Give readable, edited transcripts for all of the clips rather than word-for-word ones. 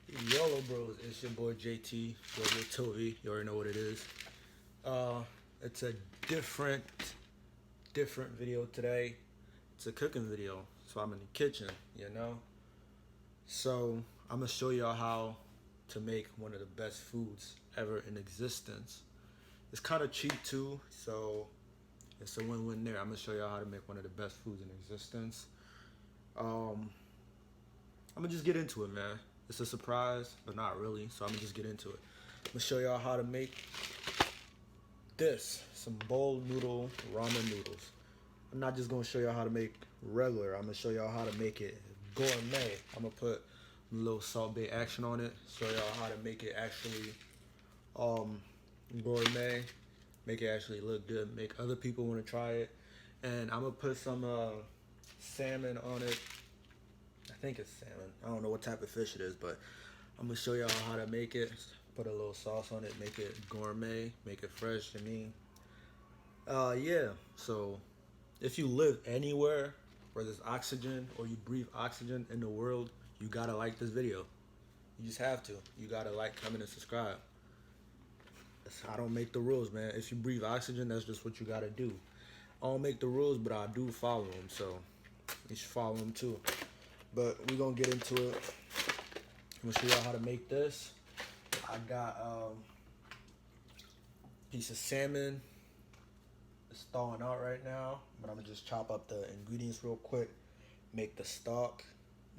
YOLO bros, it's your boy JT, your Toby. You already know what it is. Uh, it's a different, different video today. It's a cooking video, so I'm in the kitchen, you know. So I'm gonna show y'all how to make one of the best foods ever in existence. It's kind of cheap too, so it's a win-win there. I'm gonna show y'all how to make one of the best foods in existence. Um, I'm gonna just get into it, man. It's a surprise, but not really. So I'm gonna just get into it. I'm gonna show y'all how to make some bowl noodle ramen noodles. I'm not just gonna show y'all how to make regular. I'm gonna show y'all how to make it gourmet. I'm gonna put a little salt bay action on it. Show y'all how to make it actually um, gourmet. Make it actually look good. Make other people want to try it. And I'm gonna put some salmon on it. I think it's salmon. I don't know what type of fish it is, but I'm gonna show y'all how to make it. Put a little sauce on it, make it gourmet, make it fresh. I mean, yeah. So, if you live anywhere where there's oxygen or you breathe oxygen in the world, you gotta like this video. You just have to. You gotta like, comment, and subscribe. I don't make the rules, man. If you breathe oxygen, that's just what you gotta do. I don't make the rules, but I do follow them, so you should follow them too. But we gonna get into it. I'm gonna show y'all how to make this. I got a piece of salmon. It's thawing out right now, but I'm gonna just chop up the ingredients real quick. Make the stock.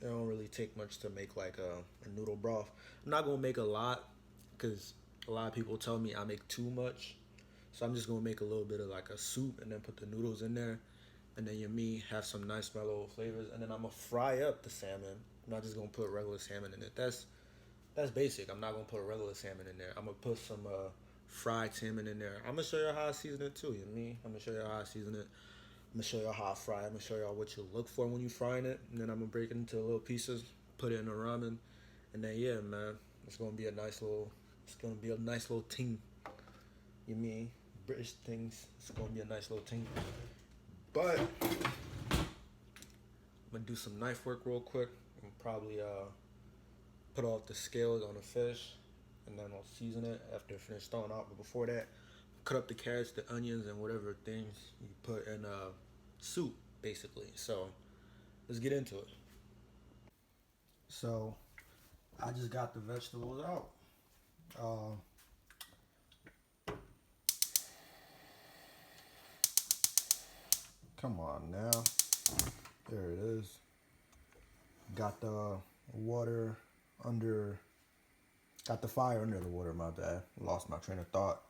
It don't really take much to make like a noodle broth. I'm not gonna make a lot because a lot of people tell me I make too much. So I'm just gonna make a little bit of like a soup and then put the noodles in there. And then have some nice mellow flavors. And then I'm gonna fry up the salmon. I'm not just gonna put regular salmon in it. That's basic. I'm not gonna put regular salmon in there. I'm gonna put some fried salmon in there. I'm gonna show y'all how I season it too. You know what I mean? I'm gonna show y'all how I season it. I'm gonna show y'all how I fry it. I'm gonna show y'all what you look for when you frying it. And then I'm gonna break it into little pieces, put it in the ramen. And then yeah, man, it's gonna be a nice little ting. You mean British things? It's gonna be a nice little ting. But I'm gonna do some knife work real quick and probably put off the scales on the fish, and then I'll season it after it finished thawing out. But before that, cut up the carrots, the onions, and whatever things you put in soup, basically. So let's get into it. So I just got the vegetables out. Uh, Come on now. There it is. Got the water under, got the fire under the water, my bad. Lost my train of thought.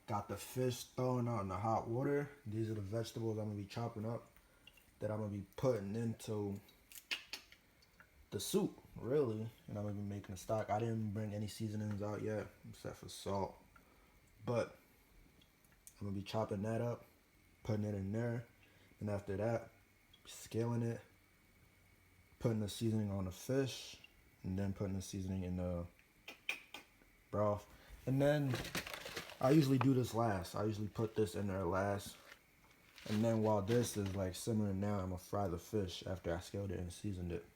Got the fish thawing out in the hot water. These are the vegetables I'm gonna be chopping up that I'm gonna be putting into the soup, really. And I'm gonna be making a stock. I didn't bring any seasonings out yet, except for salt. But I'm gonna be chopping that up, putting it in there. And after that, scaling it, putting the seasoning on the fish, and then putting the seasoning in the broth. And then I usually do this last. I usually put this in there last. And then while this is like simmering now, I'm gonna fry the fish after I scaled it and seasoned it.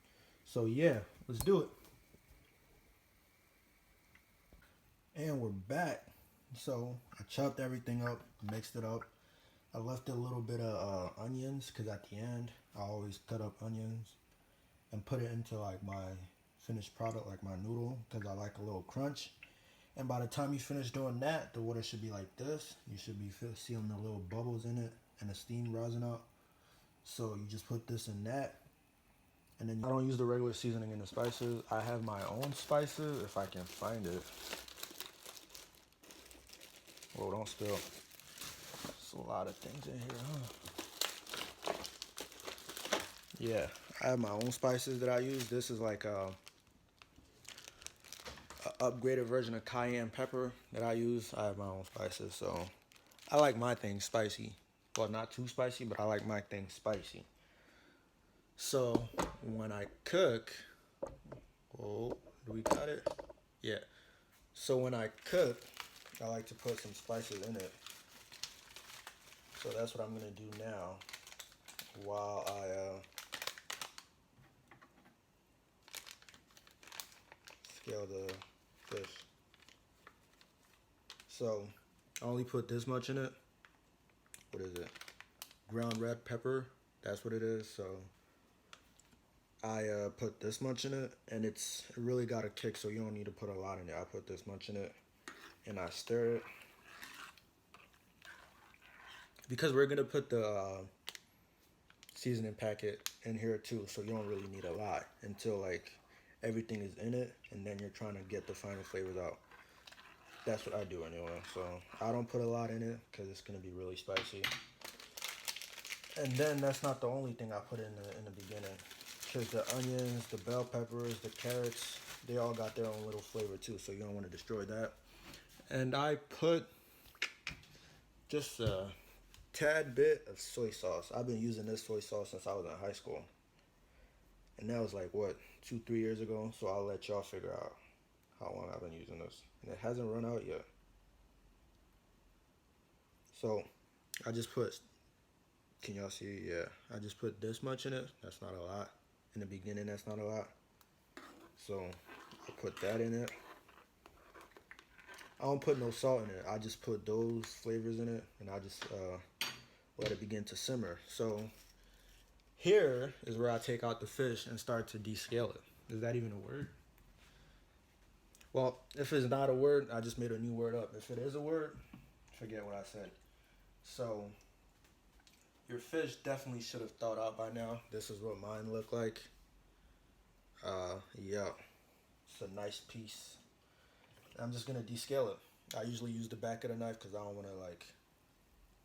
So yeah, let's do it. And we're back. So I chopped everything up, mixed it up. I left a little bit of onions because at the end I always cut up onions and put it into like my finished product, like my noodle, because I like a little crunch. And by the time you finish doing that, the water should be like this. You should be seeing the little bubbles in it and the steam rising up. So you just put this in that. And then I don't use the regular seasoning and the spices. I have my own spices if I can find it. Whoa, don't spill. There's a lot of things in here, huh? Yeah, I have my own spices that I use. This is like a upgraded version of cayenne pepper that I use. I have my own spices, so I like my things spicy. Well, not too spicy, but I like my things spicy. So when I cook, oh, do we got it? Yeah. So when I cook, I like to put some spices in it. So that's what I'm gonna do now while I descale the fish. So I only put this much in it. What is it? Ground red pepper. That's what it is. So I put this much in it, and it really got a kick, so you don't need to put a lot in it. I put this much in it, and I stir it. Because we're going to put the seasoning packet in here too, so you don't really need a lot until like everything is in it, and then you're trying to get the final flavors out. That's what I do anyway. So I don't put a lot in it because it's going to be really spicy. And then that's not the only thing I put in the beginning. Because the onions, the bell peppers, the carrots, they all got their own little flavor too, so you don't want to destroy that. And I put just a tad bit of soy sauce. I've been using this soy sauce since I was in high school. And that was like, what, 2-3 years ago? So I'll let y'all figure out how long I've been using this. And it hasn't run out yet. So I just put, can y'all see? Yeah, I just put this much in it. That's not a lot. In the beginning, that's not a lot. So I put that in it. I don't put no salt in it. I just put those flavors in it, and I just let it begin to simmer. So here is where I take out the fish and start to descale it. Is that even a word? Well, if it's not a word, I just made a new word up. If it is a word, forget what I said. So your fish definitely should have thawed out by now. This is what mine look like. Yeah, it's a nice piece. I'm just gonna descale it. I usually use the back of the knife because I don't want to like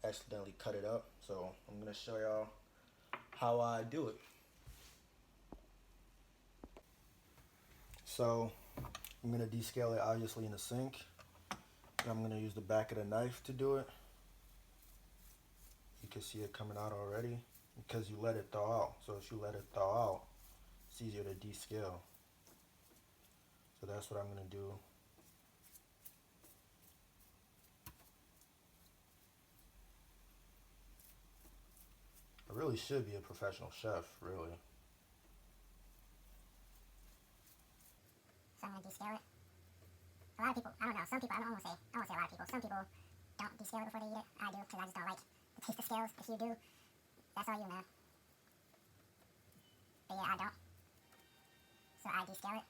accidentally cut it up. So I'm gonna show y'all how I do it. So I'm gonna descale it obviously in the sink. And I'm gonna use the back of the knife to do it. You can see it coming out already because you let it thaw out. So if you let it thaw out, it's easier to descale. So that's what I'm gonna do. I really should be a professional chef, really. So I'm gonna descale it. A lot of people, I don't know, some people, I won't say a lot of people, some people don't descale it before they eat it. I do, because I just don't like the taste of scales. If you do, that's all you, man. But yeah, I don't. So I descale it.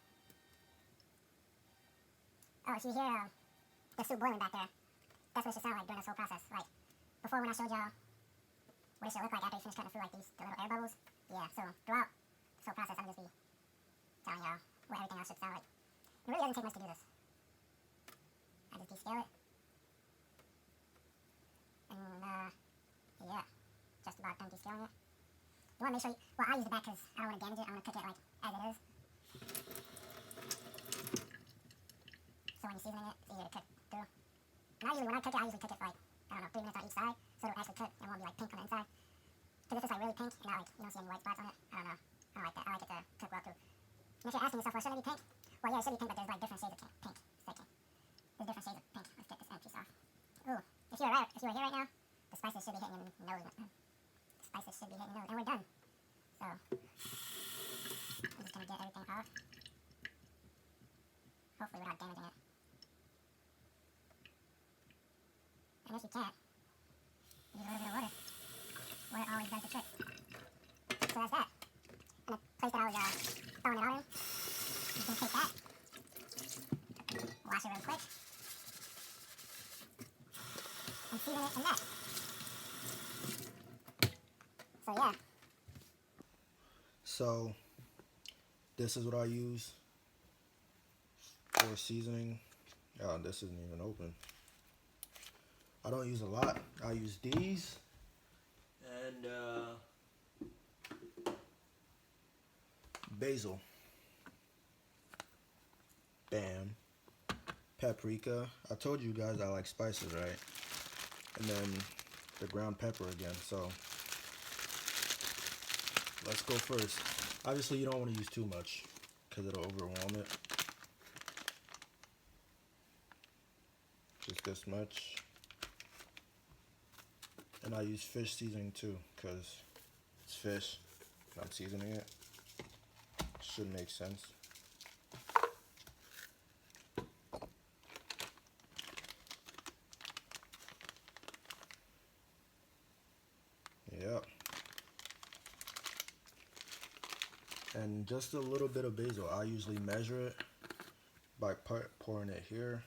Oh, if you hear the soup boiling back there, that's what it should sound like during this whole process. Like, before when I showed y'all what it should look like after you finish cutting the fruit, like the little air bubbles. Yeah, so throughout this whole process, I'm just be telling y'all what everything else should sound like. It really doesn't take much to do this. I just descale it. And, yeah, just about done descaling it. You want to make sure, well, I use the back because I don't want to damage it. I want to cook it like as it is. So when you're seasoning it, it's easier to cook through. And when I cook it, I usually cook it for like, I don't know, 3 minutes on each side, so it'll actually cook and it won't be like pink on the inside. Because if it's like really pink and not like, you don't see any white spots on it, I don't know. I don't like that. I like it to cook well through. And if you're asking yourself, well, should it be pink? Well, yeah, it should be pink, but there's like different shades of pink. There's different shades of pink. Let's get this end piece off. Ooh, if you were here right now, the spices should be hitting your nose. The spices should be hitting your nose. And we're done. So, I'm just going to get everything off. Hopefully without damaging it. And if you can't, use a little bit of water. Water always does the trick. So that's that. And the place that I was throwing it all in, you can take that, wash it real quick, and season it in that. So yeah. So this is what I use for seasoning. Oh, this isn't even open. I don't use a lot. I use these and basil, bam, paprika. I told you guys I like spices, right? And then the ground pepper again. So let's go first. Obviously you don't want to use too much because it'll overwhelm it. Just this much. And I use fish seasoning too because it's fish and I'm seasoning it. Should make sense. and just a little bit of basil. I usually measure it by pouring it here,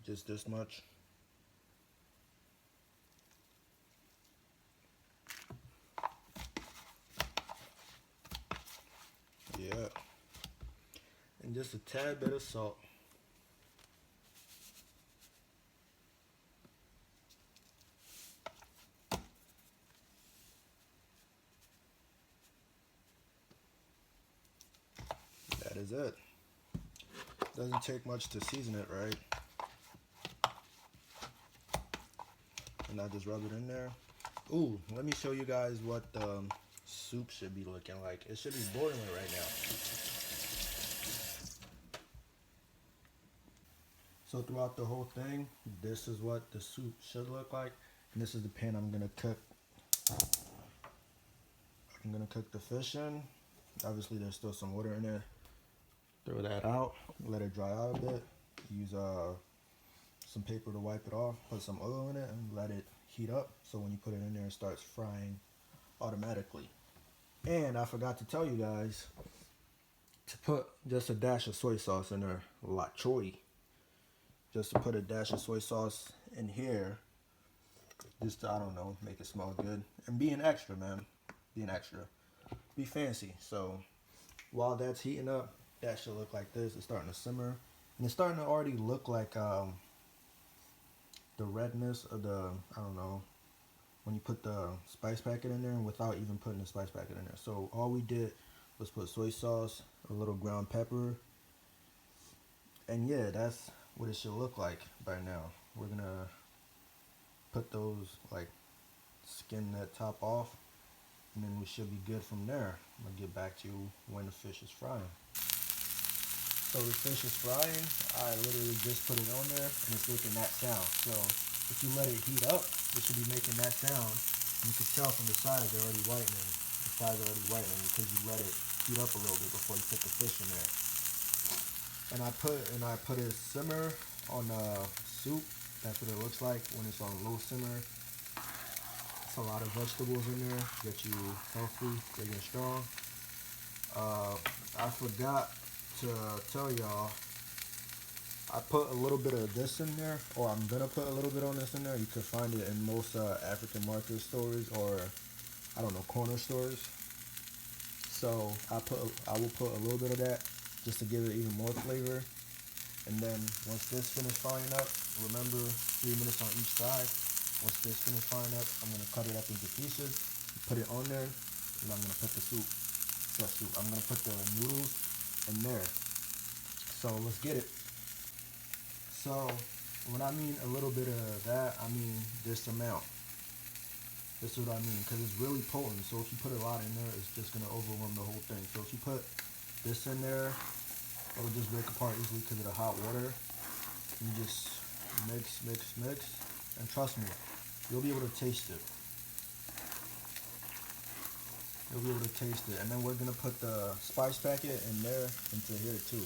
just this much. Yeah, and just a tad bit of salt. That is it. Doesn't take much to season it, right? And I just rub it in there. Ooh, let me show you guys what the soup should be looking like. It should be boiling right now. So throughout the whole thing, this is what the soup should look like. And this is the pan I'm gonna cook. I'm gonna cook the fish in. Obviously there's still some water in there. Throw that out, let it dry out a bit. Use some paper to wipe it off, put some oil in it, and let it heat up. So when you put it in there, it starts frying automatically. And I forgot to tell you guys to put just a dash of soy sauce in there, la choy. Just to put a dash of soy sauce in here, just to, I don't know, make it smell good. And be an extra, man. Be an extra. Be fancy. So while that's heating up, that should look like this. It's starting to simmer. And it's starting to already look like the redness of the, I don't know, when you put the spice packet in there without even putting the spice packet in there. So all we did was put soy sauce, a little ground pepper, and yeah, that's what it should look like by now. We're gonna put those, like, skin that top off, and then we should be good from there. I'm gonna get back to you when the fish is frying. So the fish is frying. I literally just put it on there and it's making that sound. So if you let it heat up, it should be making that sound. And you can tell from the sides they're already whitening. The sides are already whitening because you let it heat up a little bit before you put the fish in there. And I put it simmer on soup. That's what it looks like when it's on low simmer. It's a lot of vegetables in there, get you healthy, big and strong. I forgot to tell y'all, I put a little bit of this in there, or I'm gonna put a little bit on this in there. You can find it in most African market stores, or I don't know, corner stores. So I will put a little bit of that just to give it even more flavor. And then once this finishes frying up, remember 3 minutes on each side. Once this finishes frying up, I'm gonna cut it up into pieces, put it on there, and I'm gonna put the soup. I'm gonna put the noodles in there. So let's get it. So when I mean a little bit of that, I mean this amount. This is what I mean, because it's really potent. So if you put a lot in there, it's just gonna overwhelm the whole thing. So if you put this in there, it'll just break apart easily because of the hot water. You just mix, and trust me, you'll be able to taste it. You'll be able to taste it. And then we're gonna put the spice packet in there into here too,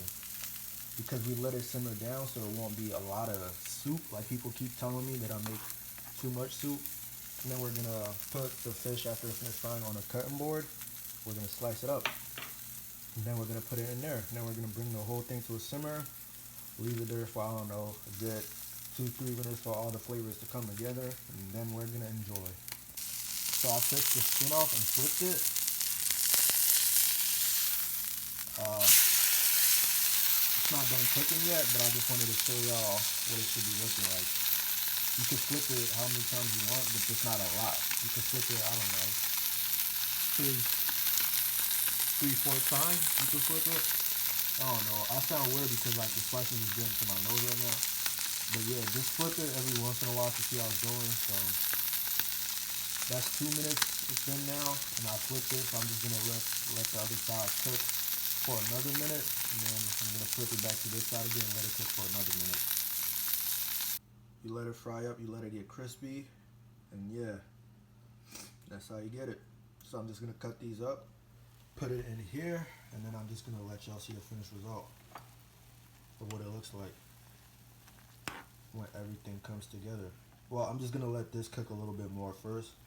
because we let it simmer down, so it won't be a lot of soup. Like people keep telling me that I make too much soup. And then we're gonna put the fish after it's finished frying on a cutting board. We're gonna slice it up. And then we're gonna put it in there. And then we're gonna bring the whole thing to a simmer. Leave it there for, I don't know, a good 2-3 minutes for all the flavors to come together. And then we're gonna enjoy. So I took the skin off and flipped it. It's not done cooking yet, but I just wanted to show y'all what it should be looking like. You can flip it how many times you want, but just not a lot. You can flip it, I don't know, 3-4 times. You can flip it. I don't know. I sound weird because like the spices is getting to my nose right now. But yeah, just flip it every once in a while to see how it's going. So that's 2 minutes it's been now, and I flipped it. So I'm just gonna let the other side cook for another minute, and then I'm gonna flip it back to this side again and let it cook for another minute. You let it fry up, you let it get crispy, and yeah, that's how you get it. So I'm just gonna cut these up, put it in here, and then I'm just gonna let y'all see the finished result of what it looks like when everything comes together. Well, I'm just gonna let this cook a little bit more first,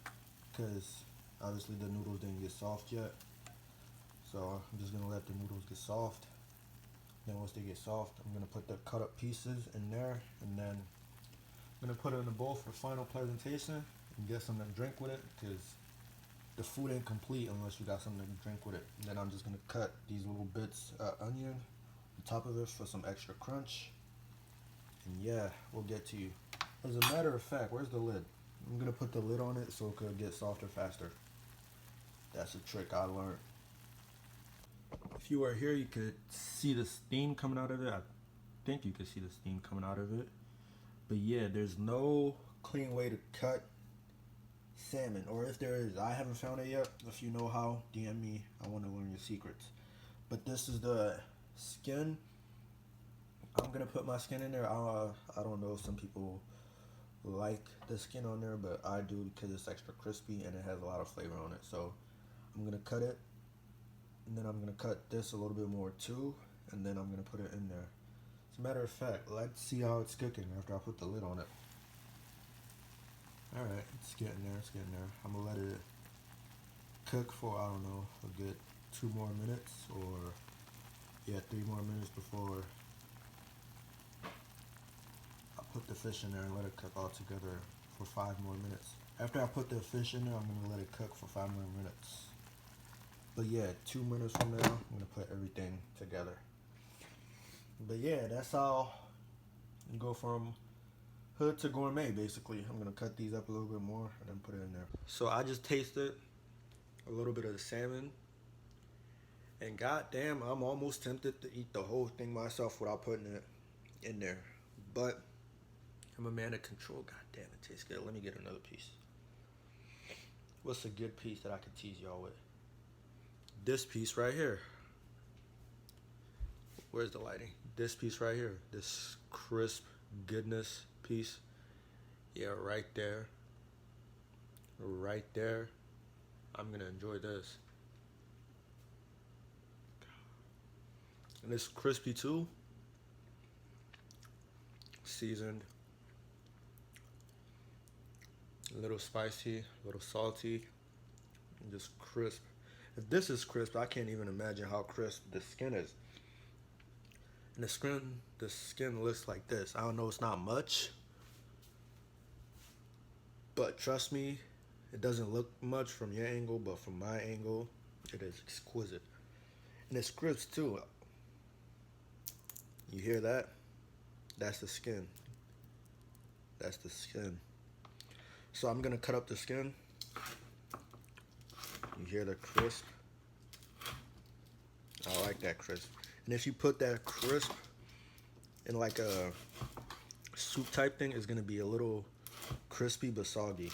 because obviously the noodles didn't get soft yet. So I'm just gonna let the noodles get soft. Then once they get soft, I'm gonna put the cut up pieces in there, and then I'm gonna put it in a bowl for final presentation and get something to drink with it, because the food ain't complete unless you got something to drink with it. And then I'm just gonna cut these little bits of onion on top of it for some extra crunch. And yeah, we'll get to you. As a matter of fact, where's the lid? I'm gonna put the lid on it so it could get softer faster. That's a trick I learned. If you were here, you could see the steam coming out of it. I think you could see the steam coming out of it. But yeah, there's no clean way to cut salmon, or if there is, I haven't found it yet. If you know how, DM me. I want to learn your secrets. But this is the skin. I'm gonna put my skin in there. I don't know, some people like the skin on there, but I do because it's extra crispy and it has a lot of flavor on it. So I'm gonna cut it, and then I'm gonna cut this a little bit more too, and then I'm gonna put it in there. As a matter of fact, let's see how it's cooking after I put the lid on it. Alright, it's getting there, it's getting there. I'm gonna let it cook for, I don't know, a good 2 more minutes, or yeah, 3 more minutes before I put the fish in there and let it cook all together for 5 more minutes. After I put the fish in there, I'm gonna let it cook for 5 more minutes. But yeah, 2 minutes from now, I'm gonna put everything together. But yeah, that's how you go from hood to gourmet, basically. I'm gonna cut these up a little bit more and then put it in there. So I just tasted a little bit of the salmon, and goddamn, I'm almost tempted to eat the whole thing myself without putting it in there. But I'm a man of control. Goddamn, it tastes good. Let me get another piece. What's a good piece that I can tease y'all with? This piece right here. Where's the lighting? This piece right here. This crisp goodness piece. Yeah, right there. Right there. I'm gonna enjoy this. And it's crispy too. Seasoned. A little spicy, a little salty, and just crisp. If this is crisp, I can't even imagine how crisp the skin is. And the skin looks like this. I don't know, it's not much, but trust me, it doesn't look much from your angle, but from my angle, it is exquisite. And it's crisp too. You hear that? That's the skin. That's the skin. So I'm gonna cut up the skin. You hear the crisp? I like that crisp. And if you put that crisp in like a soup type thing, it's gonna be a little crispy but soggy.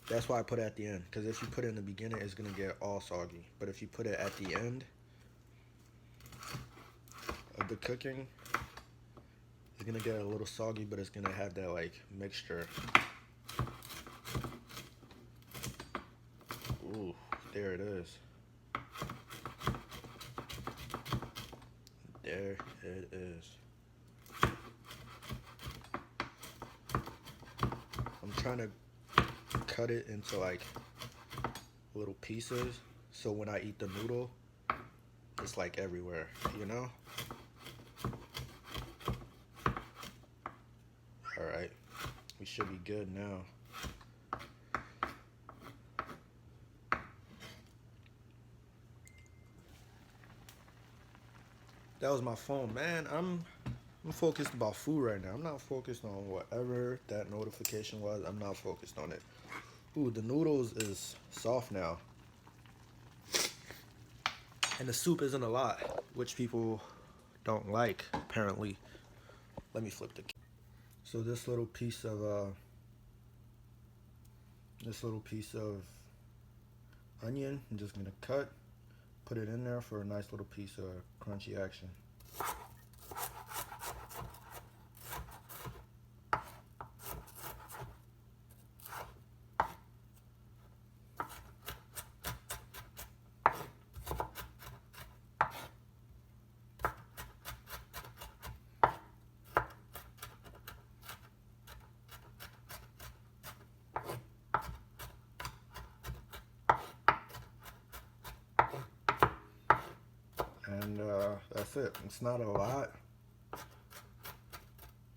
That's why I put it at the end, because if you put it in the beginning, it's gonna get all soggy. But if you put it at the end of the cooking, it's gonna get a little soggy, but it's gonna have that like mixture. Ooh, there it is. There it is. I'm trying to cut it into like little pieces, so when I eat the noodle, it's like everywhere, you know? Alright, we should be good now. That was my phone, man. I'm focused about food right now. I'm not focused on whatever that notification was. I'm not focused on it. Ooh, the noodles is soft now. And the soup isn't a lot, which people don't like, apparently. Let me flip the camera. So this little piece of onion, I'm just gonna put it in there for a nice little piece of crunchy action. that's it. It's not a lot,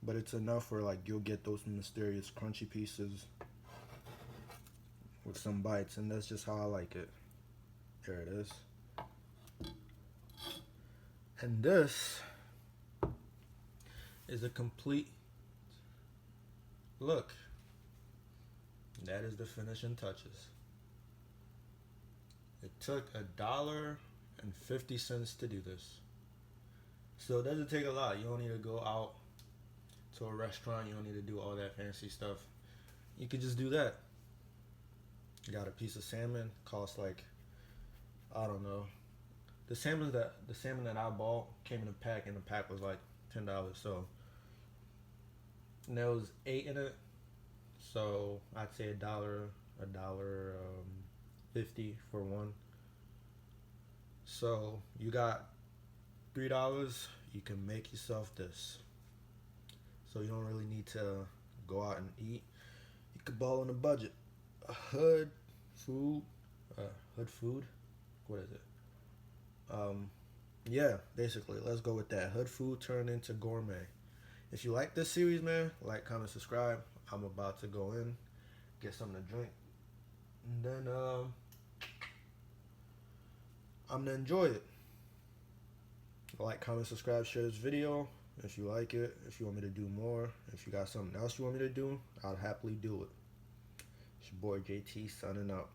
but it's enough where like you'll get those mysterious crunchy pieces with some bites, and that's just how I like it. There it is. And this is a complete look. That is the finishing touches. It took $1.50 to do this. So it doesn't take a lot. You don't need to go out to a restaurant. You don't need to do all that fancy stuff. You could just do that. You got a piece of salmon, costs like, I don't know. The salmon that I bought came in a pack, and the pack was like $10. So and there was 8 in it. So I'd say $1.50 for one. So you got $3. You can make yourself this. So you don't really need to go out and eat. You could ball on a budget. Hood food. What is it? Yeah, basically, let's go with that. Hood food turned into gourmet. If you like this series, man, like, comment, subscribe. I'm about to go in, get something to drink, and then I'm gonna enjoy it. Like, comment, subscribe, share this video if you like it. If you want me to do more, if you got something else you want me to do, I'll happily do it. It's your boy JT signing out.